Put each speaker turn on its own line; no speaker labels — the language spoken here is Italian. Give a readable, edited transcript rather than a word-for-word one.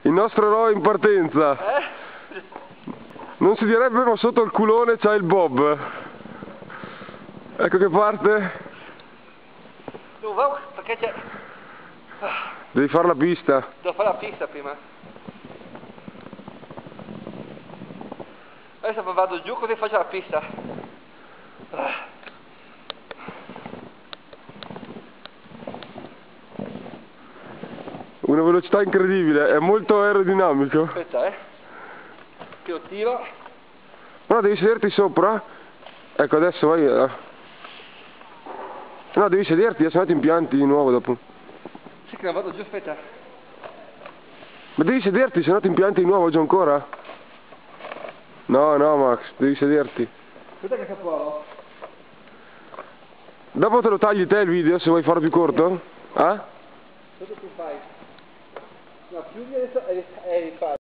Il nostro eroe in partenza. Non si direbbe, ma sotto il culone c'ha il bob. Ecco che parte.
Dove? Perché c'è...
Devi fare la pista.
Devo fare la pista prima. Adesso vado giù così faccio la pista.
Una velocità incredibile, è molto aerodinamico.
Aspetta, che lo tiro.
No, devi sederti sopra. Ecco, adesso vai. No, devi sederti, se no ti impianti di nuovo dopo.
Sì che non vado giù, aspetta.
Ma devi sederti, se no ti impianti di nuovo giù ancora. No, no, Max, devi sederti.
Aspetta che capovolgo.
Dopo te lo tagli te il video, se vuoi farlo più corto? Ah?
Cosa tu fai? No, chiudi adesso e rifai.